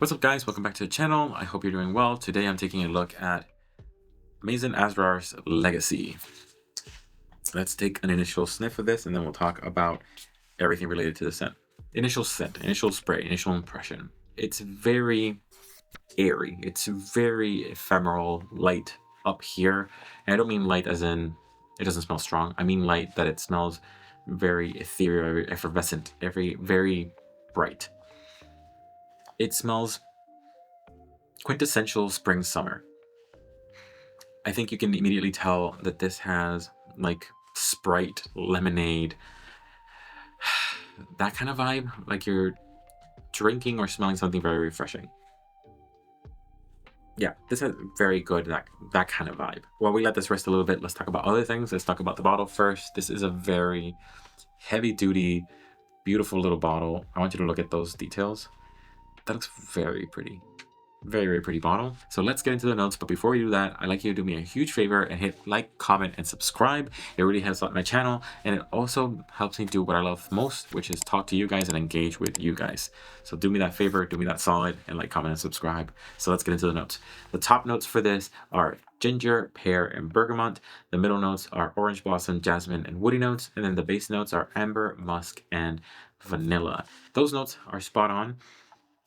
What's up guys, welcome back to the channel. I hope you're doing well. Today I'm taking a look at Maison Asrar's Legacy. Let's take an initial sniff of this and then we'll talk about everything related to the scent. Initial scent, initial spray, initial impression. It's very airy. It's very ephemeral, light up here. And I don't mean light as in it doesn't smell strong. I mean light that it smells very ethereal, very effervescent, very bright. It smells quintessential spring summer. I think you can immediately tell that this has like Sprite, lemonade, that kind of vibe, like you're drinking or smelling something very refreshing. Yeah, this has very good that kind of vibe. While we let this rest a little bit, let's talk about other things. Let's talk about the bottle first. This is a very heavy duty, beautiful little bottle. I want you to look at those details. That looks very pretty. Very pretty bottle. So let's get into the notes, but before we do that, I'd like you to do me a huge favor and hit like, comment, and subscribe. It really helps out my channel, and it also helps me do what I love most, which is talk to you guys and engage with you guys. So do me that favor, do me that solid, and like, comment, and subscribe. So let's get into the notes. The top notes for this are ginger, pear, and bergamot. The middle notes are orange blossom, jasmine, and woody notes, and then the base notes are amber, musk, and vanilla. Those notes are spot on.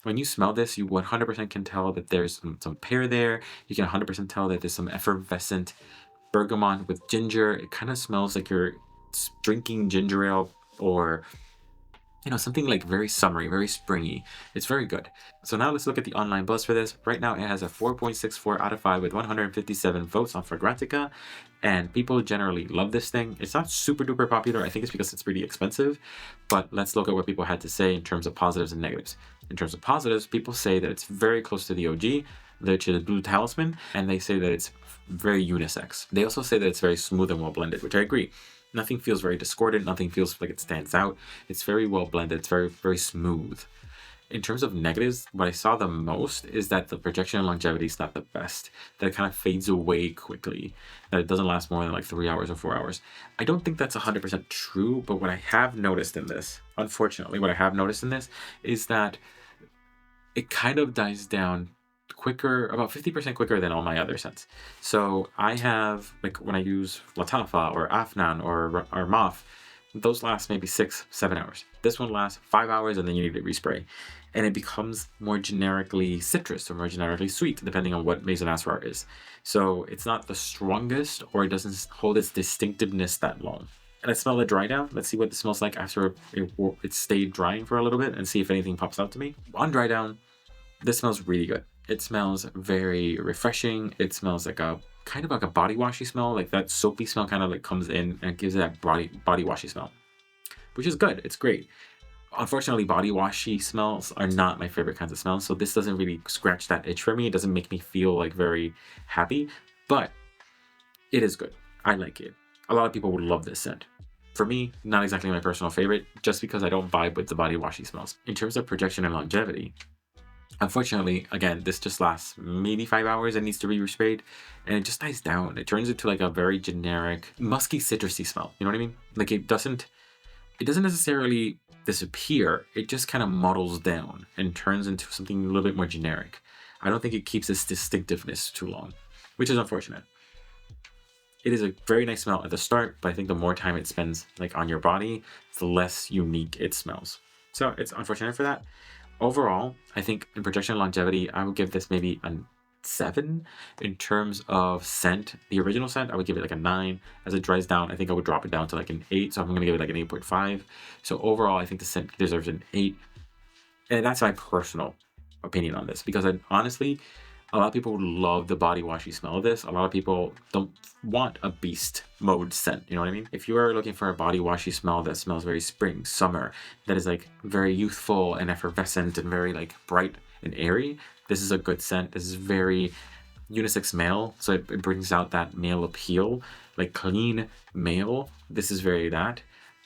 When you smell this, you 100% can tell that there's some pear there. You can 100% tell that there's some effervescent bergamot with ginger. It kind of smells like you're drinking ginger ale or, you know, something like very summery, very springy. It's very good. So now let's look at the online buzz for this. Right now it has a 4.64 out of 5 with 157 votes on Fragrantica. And people generally love this thing. It's not super duper popular. I think it's because it's pretty expensive. But let's look at what people had to say in terms of positives and negatives. In terms of positives, people say that it's very close to the OG, which is Blue Talisman, and they say that it's very unisex. They also say that it's very smooth and well blended, which I agree. Nothing feels very discordant. Nothing feels like it stands out. It's very well blended. It's very smooth. In terms of negatives, what I saw the most is that the projection and longevity is not the best. That it kind of fades away quickly. That it doesn't last more than like 3 hours or 4 hours. I don't think that's 100% true, but what I have noticed in this, unfortunately, what I have noticed in this is that it kind of dies down quicker, about 50% quicker than all my other scents. So I have, like when I use Latafa or Afnan or Maf, those last maybe 6-7 hours. This one lasts 5 hours and then you need to respray. And it becomes more generically citrus or more generically sweet, depending on what Maison Asrar is. So it's not the strongest, or it doesn't hold its distinctiveness that long. And I smell the dry down. Let's see what it smells like after it stayed drying for a little bit and see if anything pops out to me. On dry down, this smells really good. It smells very refreshing. It smells like a kind of like a body washy smell, like that soapy smell kind of like comes in and gives it that body washy smell, which is good. It's great. Unfortunately, body washy smells are not my favorite kinds of smells, so this doesn't really scratch that itch for me. It doesn't make me feel like very happy, but it is good. I like it. A lot of people would love this scent. For me, not exactly my personal favorite, just because I don't vibe with the body washy smells. In terms of projection and longevity, unfortunately, again, this just lasts maybe 5 hours and needs to be resprayed, and it just dies down. It turns into like a very generic, musky, citrusy smell. You know what I mean? Like it doesn't necessarily disappear. It just kind of muddles down and turns into something a little bit more generic. I don't think it keeps its distinctiveness too long, which is unfortunate. It is a very nice smell at the start, but I think the more time it spends like on your body, the less unique it smells. So it's unfortunate for that. Overall, I think in projection and longevity, I would give this maybe a 7. In terms of scent, the original scent, I would give it like a 9. As it dries down, I think I would drop it down to like an 8. So I'm going to give it like an 8.5. So overall, I think the scent deserves an 8. And that's my personal opinion on this, because honestly, a lot of people love the body washy smell of this. A lot of people don't want a beast mode scent, you know what I mean? If you are looking for a body washy smell that smells very spring, summer, that is like very youthful and effervescent and very like bright and airy, this is a good scent. This is very unisex male, so it brings out that male appeal, like clean male. This is very that.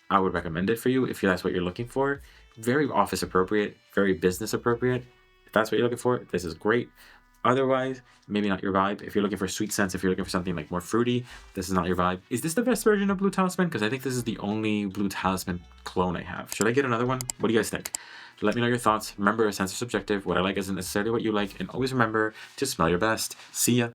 I would recommend it for you if that's what you're looking for. Very office appropriate, very business appropriate. If that's what you're looking for, this is great. Otherwise, maybe not your vibe. If you're looking for sweet scents, if you're looking for something like more fruity, this is not your vibe. Is this the best version of Blue Talisman? Because I think this is the only Blue Talisman clone I have. Should I get another one? What do you guys think? Let me know your thoughts. Remember, scents are subjective. What I like isn't necessarily what you like. And always remember to smell your best. See ya.